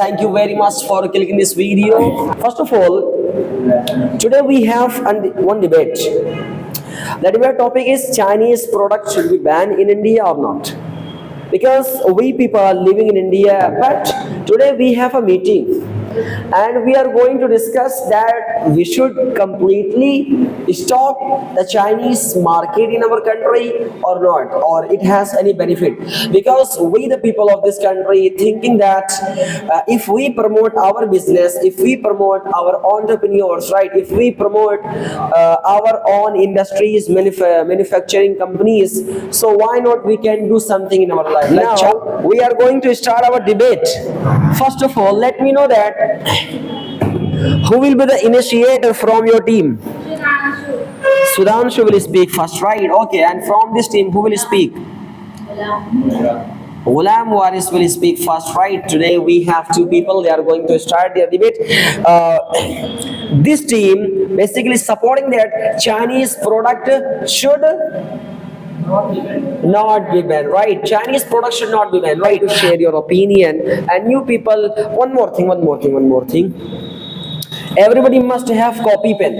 Thank you very much for clicking this video. First of all, today we have one debate. The debate topic is Chinese products should be banned in India or not. Because we people are living in India, but today we have a meeting and we are going to discuss that we should completely stop the Chinese market in our country or not, or it has any benefit. Because we the people of this country thinking that if we promote our business, if we promote our entrepreneurs, right, if we promote our own industries, manufacturing companies, so why not we can do something in our life. Now we are going to start our debate. First of all, let me know that who will be the initiator from your team. Sudhanshu will speak first, right? Okay, and from this team who will speak? Ghulam Waris will speak first, right? Today we have two people, they are going to start their debate. This team basically supporting that Chinese product should not be banned, right? Chinese products should not be banned, right? Share your opinion. And you people, one more thing. Everybody must have copy pen.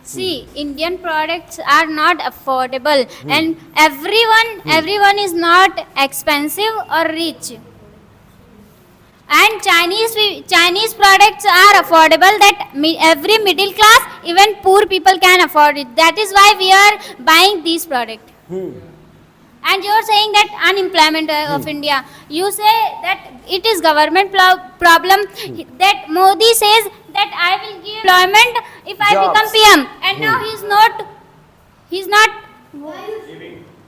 See, Indian products are not affordable, and everyone is not expensive or rich. And Chinese products are affordable, that every middle class, even poor people can afford it. That is why we are buying these products. And you are saying that unemployment of India. You say that it is government problem. That Modi says that I will give employment if I Jobs. become PM, and now he's not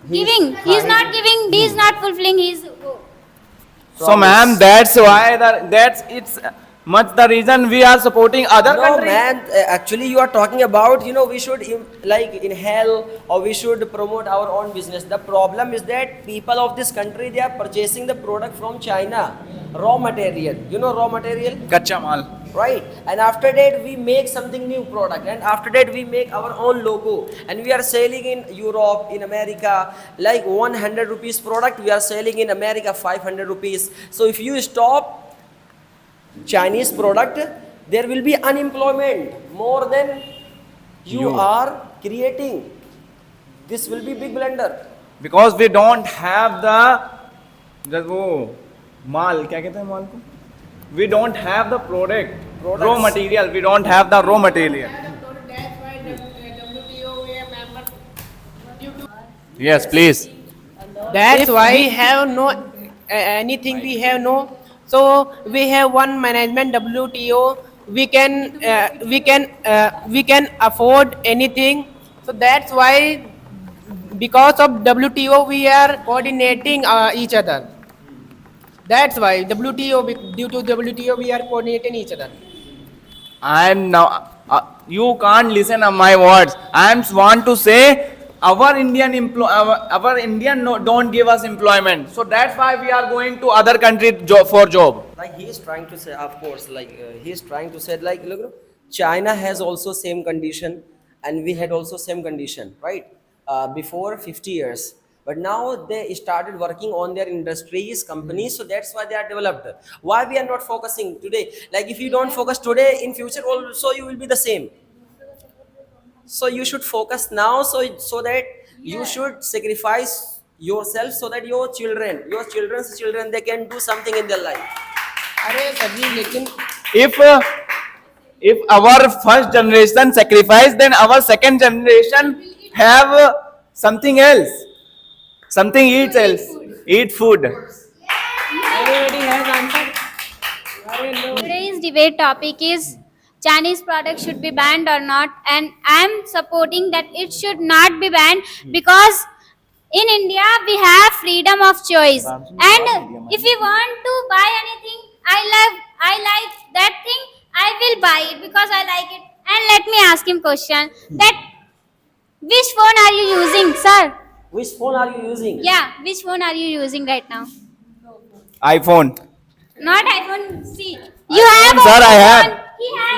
giving. He's not fulfilling his. So, ma'am, that's why that's it's much the reason we are supporting other No, countries. man. Actually, you are talking about we should inhale or we should promote our own business. The problem is that people of this country, they are purchasing the product from China, raw material. You know raw material, Kacha mal. right? And after that we make something new product, and after that we make our own logo, and we are selling in Europe, in America, like 100 rupees product we are selling in America 500 rupees. So if you stop Chinese product, there will be unemployment more than you are creating. This will be big blunder. Because we don't have the वो माल क्या कहते हैं माल को? We don't have the product, raw material. We don't have the raw material. Yes, please. That's why we have no anything. We have no. So we have one management WTO. We can afford anything. So that's why, because of WTO, we are coordinating each other. That's why due to WTO, we are coordinating each other. I'm now. You can't listen to my words. I want to say our Indian don't give us employment. So that's why we are going to other country for job. Like he is trying to say, of course, he is trying to say, look, China has also same condition, and we had also same condition, right? Before 50 years. But now they started working on their industries, companies, so that's why they are developed. Why we are not focusing today? Like if you don't focus today, in future also you will be the same. So you should focus now, so that you should sacrifice yourself, so that your children's children, they can do something in their life. अरे sir जी लेकिन If our first generation sacrifice, then our second generation have something else, eat food. anybody has answered? Today's debate topic is Chinese products should be banned or not, and I am supporting that it should not be banned, because in India we have freedom of choice, and if we want to buy anything, I like that thing, I will buy it because I like it. And let me ask him question that which phone are you using, sir? Which phone are you using? Yeah, which phone are you using right now? iPhone. Not iPhone. See, you have. Sir, I have. phone. He has.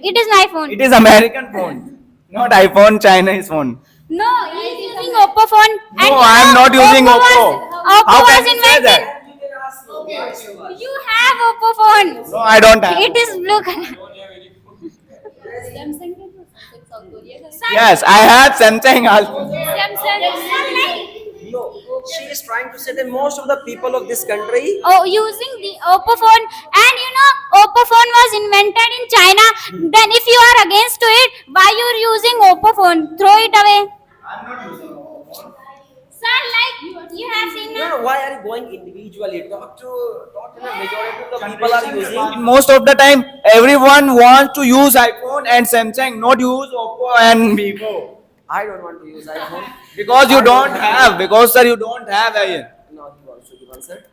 It is my phone. It is American phone, not iPhone, Chinese phone. No, he is using Oppo phone. No, I am not using Oppo. Oppo How was can you say invented. that? You have Oppo phone. No, I don't have. It is blue color. Sir, Yes, I have Samsung also. Samsung. No, she is trying to say that most of the people of this country. Oh, using the Oppo phone, and you know, Oppo phone was invented in China. Then, if you are against to it, why you are using Oppo phone? Throw it away. Sir, like you have seen. No, no, why are you going individually? Talk to the majority of the people are using. Most of the time, everyone wants to use iPhone and Samsung, not use Oppo and Vivo. I don't want to use iPhone. Because you don't have. Because sir, you don't have. Ian. No, you also give answer.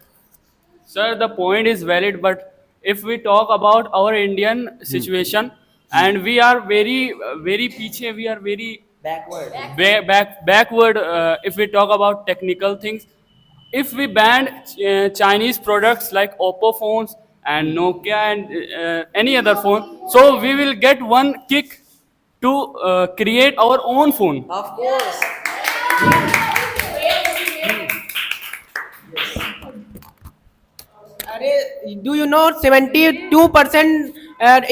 Sir, the point is valid, but if we talk about our Indian situation, and we are very piche, we are very Backward. backward. If we talk about technical things, if we ban Chinese products like Oppo phones and Nokia and any other phone, so we will get one kick to create our own phone. Of course. Do you know 72%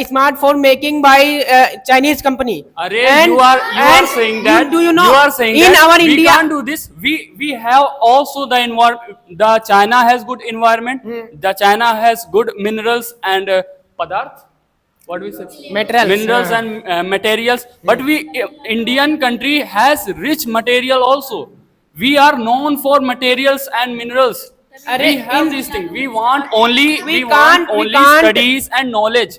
smartphone making by Chinese company? Array, you are saying that do you know you are saying in that our we India can't do this. We have also the environment. The China has good environment. The China has good minerals and padarth. What do we say? Materials, Minerals yeah. and materials. But Indian country has rich material also. We are known for materials and minerals. Array, We have in- these things. We want only We we want can't- we only can't- studies and knowledge.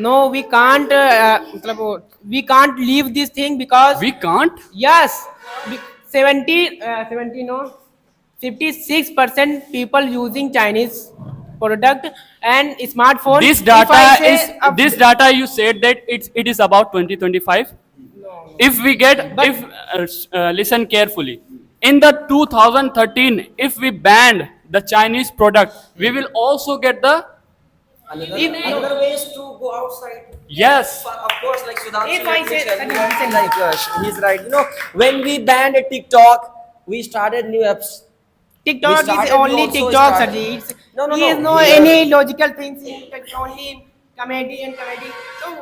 no, we can't मतलब वो- we can't leave this thing because We can't. yes 70 no 56% people using Chinese product and smartphone. This If I data say is a- this data you said that it is about 2025. If we get if listen carefully, in the 2013, if we banned the Chinese product, we will also get the Another way is to go outside. yes. Of course, like Sudhanshu, If I let me say- tell you, I feel like he's right. You know, when we banned TikTok, we started new apps. TikTok We is started, we only also TikTok, started. Sarji. It's, No, no, he no. is no Yeah. any logical things. It's only comedy and comedy. So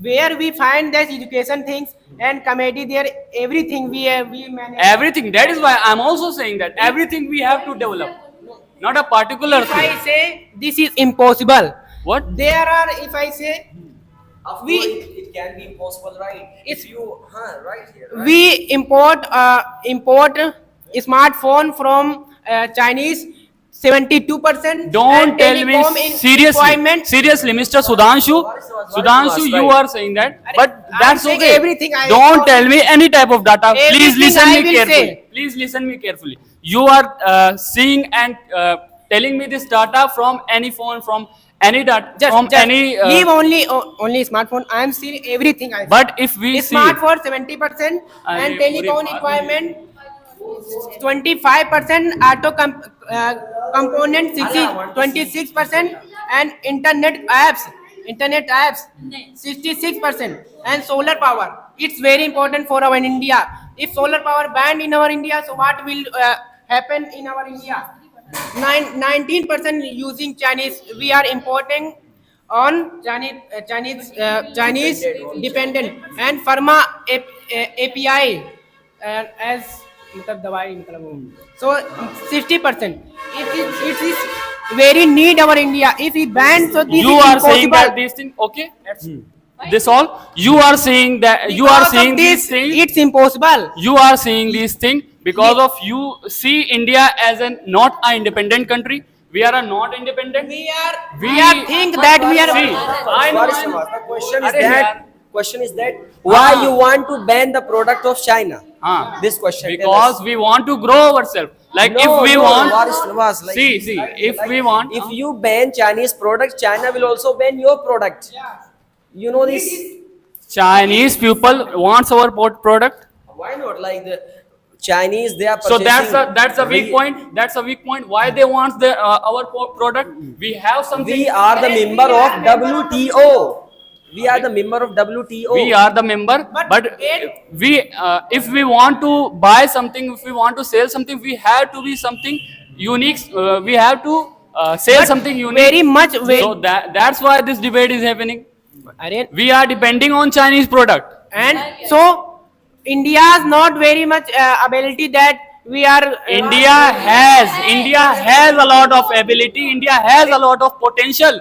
where we find this education things and comedy, there everything we manage. Everything. That is why I'm also saying that everything we have to develop, not a particular If I thing. say this is impossible, What? there are. If I say Of We- course, it can be impossible, right? If you, right here, right? we import smartphone from Chinese 72%. Don't and tell me telecom in seriously. employment. Seriously, Mr. Sudhanshu. Sudhanshu, you right. are saying that, but I'm that's saying okay. everything I Don't know. tell me any type of data. Please Everything listen I me will carefully. say. Please listen me carefully. You are seeing and telling me this data from any phone, from any data, from any. leave only smartphone. I am seeing everything. I But if we see, smartphone 70% and Arey, telecom puri equipment 25%, auto component 26% and internet apps 66% and solar power. It's very important for our India. If solar power banned in our India, so what will happen in our India? 19% using Chinese. We are importing on Chinese dependent and pharma API as मतलब दवाई मतलब वो. So 60%. It is very need our India. If we ban, so this you is are saying impossible. that these things. Okay. This all. You are saying that you are Because of saying these this, things. it's impossible. You are saying these things because of you see India as a not an independent country. We are a not independent. We are think that we are. See, I know. What is the question is Arey, that yaar. question is that why you want to ban the product of China? Haan. This question. tell Because us. we want to grow ourselves. Like No, if we no, want. what is Srinivas, like, See, if we want. if you ban Chinese products, China will also ban your product. You know this? Chinese people wants our product. Why not? Like the Chinese, they are So purchasing. that's a weak point. That's a weak point. Why they want our product? We have something. We are the member of WTO. We are the member of WTO. We are the member, but we if we want to buy something, if we want to sell something, we have to be something unique. We have to sell But something unique. very much So that's why this debate is happening. Arey, We are depending on Chinese product. and so India's not very much ability that we are India has a lot of ability. India has a lot of potential.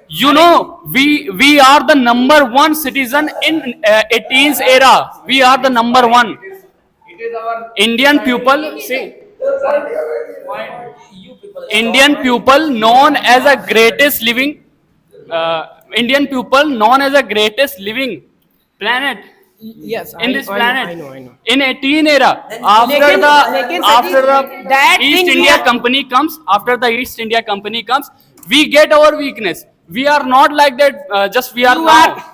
You know, we are the number one citizen in 18th era. We are the number one. It is our Indian people, see, Indian people known as a greatest living, Indian people known as a greatest living planet yes in this planet. I know In 18 era, after Lekin- the lekin after the that East thing we India are- company comes, after the East India company comes, we get our weakness. We are not like that. Just we are You now. are-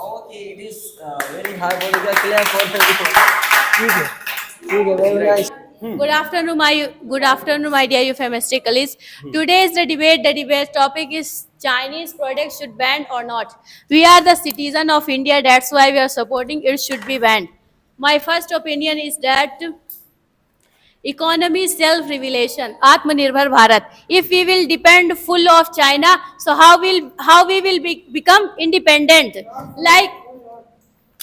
Okay, it is very high political clear for everyone. Okay, very nice. Good afternoon, my dear euphemistic colleagues. Today is the debate. The debate topic is Chinese products should ban or not. We are the citizen of India. That's why we are supporting it should be banned. My first opinion is that economy self-revelation, Atmanirbhar Bharat. If we will depend full of China, so how we will become independent? Like,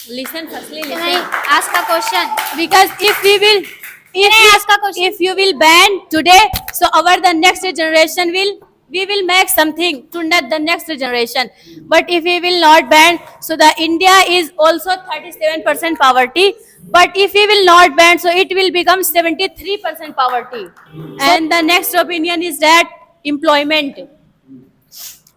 listen firstly, Can listen. I ask a question? Because if we will if you will ban today, so the next generation we will make something to net the next generation. But if we will not ban, so the India is also 37% poverty. But if we will not ban, so it will become 73% poverty. And the next opinion is that employment,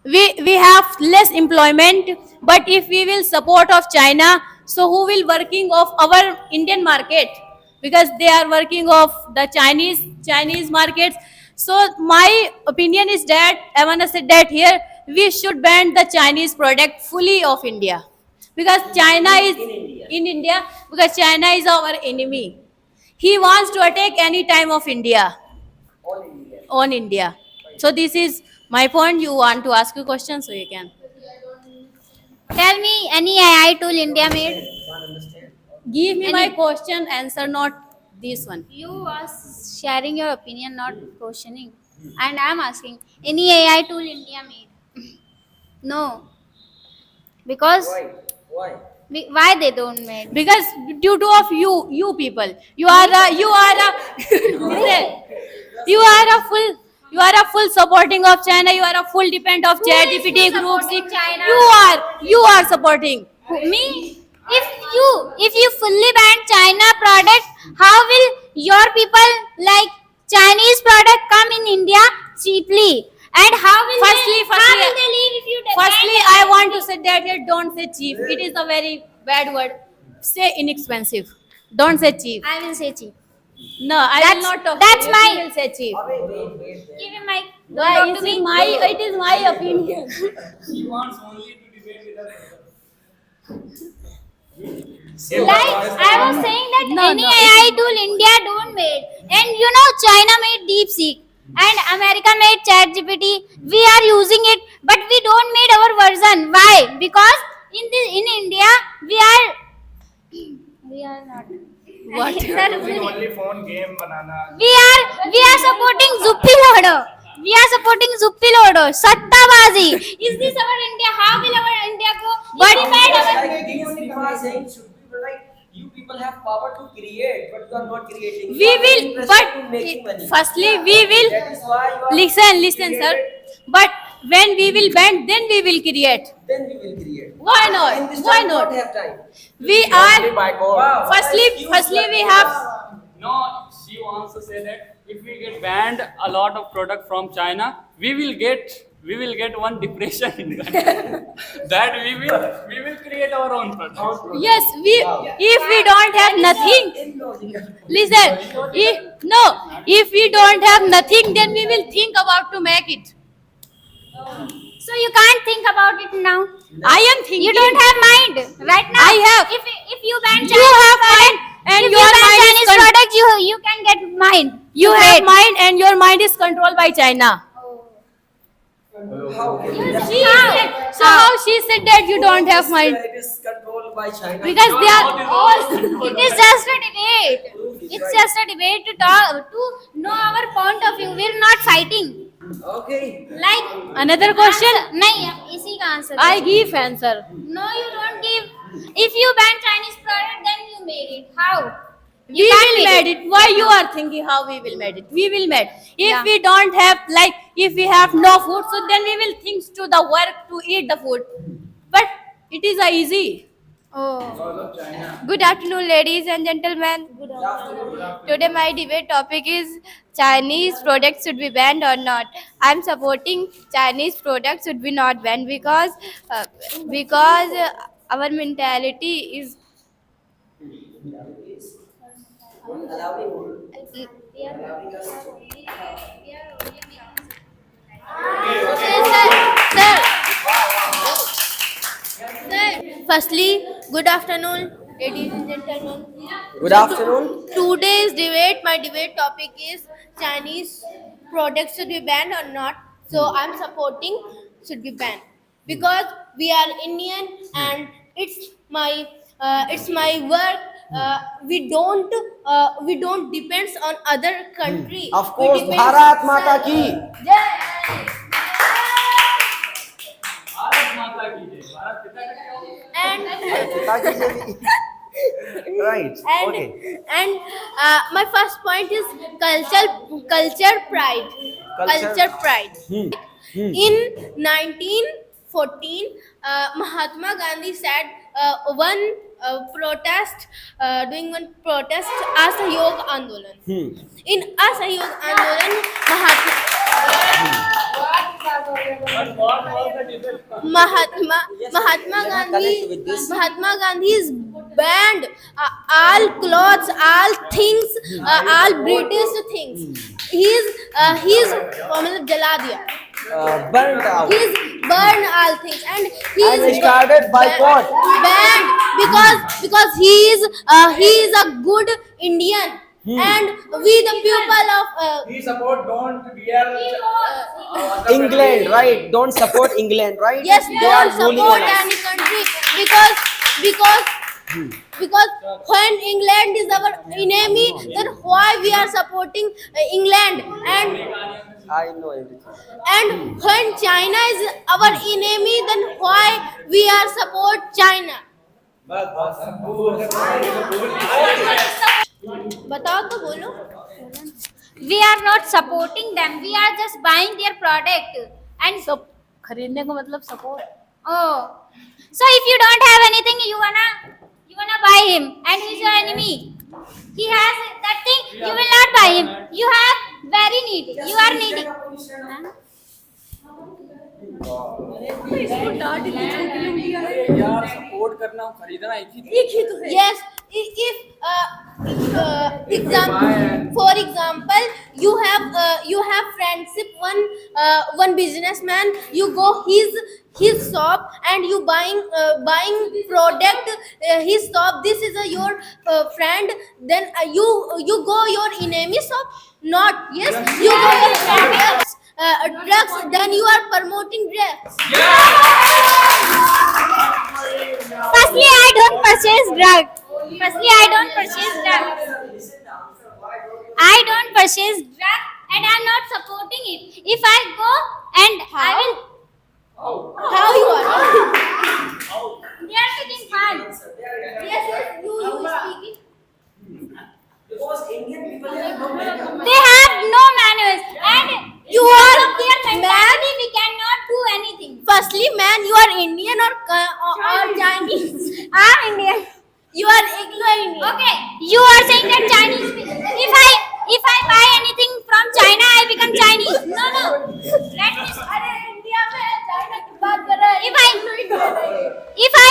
we have less employment. But if we will support of China, so who will working of our Indian market? Because they are working of the Chinese markets. So my opinion is that I want to say that here we should ban the Chinese product fully of India, because China is in India, because China is our enemy. He wants to attack any time of India on India. So this is my point. You want to ask a question, so you can. Tell me any AI tool India made. Give me Any- my question, answer, not this one. You are sharing your opinion, not questioning. And I'm asking any AI tool India made. No. Because Why? why they don't made? Because due to of you people, you are a listen, you are a full supporting of China. You are a full depend of Who is ChatGPT full groups. supporting China? You are supporting. Me? If you fully ban China product, how will your people like Chinese product come in India cheaply? And how will how will they live if you Firstly, ban I want to say that here, don't say cheap. It is a very bad word. Say inexpensive. Don't say cheap. I will say cheap. No, I will That's- not talk. that's to you. my- You will say cheap. Give him mic. No, Don't talk it to is me. it is my opinion. Like I was saying that No, any no, AI tool India don't made, and you know China made DeepSeek and America made ChatGPT. We are using it, but we don't made our version. Why? Because in India we are not. What? Sir, only phone game banana. we are supporting Zuppi Loader. We are supporting Zuppi Loader. Sattabazi. Is this our India? How will our India go? But we made our. Like these people are saying should be like you people have power to create, but you are not creating. You We are will, interested in making money. firstly, we will. That is why you are Listen, sir. But when we will ban, then we will create. then we will create. Why not? In this Why time, not? don't have time. We Only are by God. Wow. firstly we have. No, she wants to say that if we get banned a lot of product from China, we will get one depression. That we will create our own product. Yes, if we don't have nothing. Listen, if we don't have nothing, then we will think about to make it. So you can't think about it now. I am thinking. You don't have mind right now. I have. If you ban You Chinese have product, mind, and if your you ban mind is Chinese product, you can get mind. You to have trade. mind, and your mind is controlled by China. So how she said that you don't have mind? It is controlled by China. Because they are all. It is just a debate. It's just a debate to talk, to know our point of view. We're not fighting. Okay. Like Another question. नहीं इसी का answer. I give answer. No, you don't give. If you ban Chinese product, then you made it. How? We will made it. Why you are thinking how we will made it? We will made. If Yeah. we don't have like if we have no food, so then we will think to the work to eat the food. But it is easy. Oh. Good afternoon, ladies and gentlemen. Today my debate topic is Chinese products should be banned or not. I'm supporting Chinese products should be not banned because our mentality is Firstly, good afternoon, ladies and gentlemen. Good afternoon. Today's debate, my debate topic is Chinese products should be banned or not. So I'm supporting should be banned because we are Indian and it's my work. We don't depends on other country. Of We course, depends Bharat on Mata self. ki. Jai. And Pita ki jai bhi. Right. Okay. and my first point is culture pride. Culture pride. In 1914, Mahatma Gandhi said doing one protest, Asahयोग आंदोलन. In Asahयोग आंदोलन, Mahatma Gandhi's banned all clothes, all things, all British things. He's मतलब जला दिया. Burnt out. He's burned all things and And he's started boycott. banned because he is a good Indian and we the people of He support don't wear. England, right? Don't support England, right? yes, They are don't ruling support on us. any country because when England is our enemy, then why we are supporting England I know everything. and when China is our enemy, then why we are support China? बताओ तो बोलो. We are not supporting them. We are just buying their product. And So खरीदने को मतलब support. oh, so if you don't have anything, you wanna buy him, and he's your enemy. He has that thing. You will not buy him. You have very need. You are needy. Huh? यार support करना खरीदना एक ही Yes, if for example you have friendship one businessman, you go his shop and you buying product his shop. This is your friend. Then you go your enemy shop. Not yes, you go your friend drugs. Then you are promoting drugs. Firstly, I don't purchase drug. I don't purchase drug, and I'm not supporting it. If I go and I will, How you are? they are taking fun. Yes, you speak it. Because Indian people have no manners. They have no manners, and You because are of their mentality, we cannot do anything. Firstly, man, you are Indian or Chinese? I'm Indian. You are Indian. Okay, you are saying that Chinese. If I buy anything from China, I become Chinese. No. Let me. अरे India में China की बात कर रहा है. If I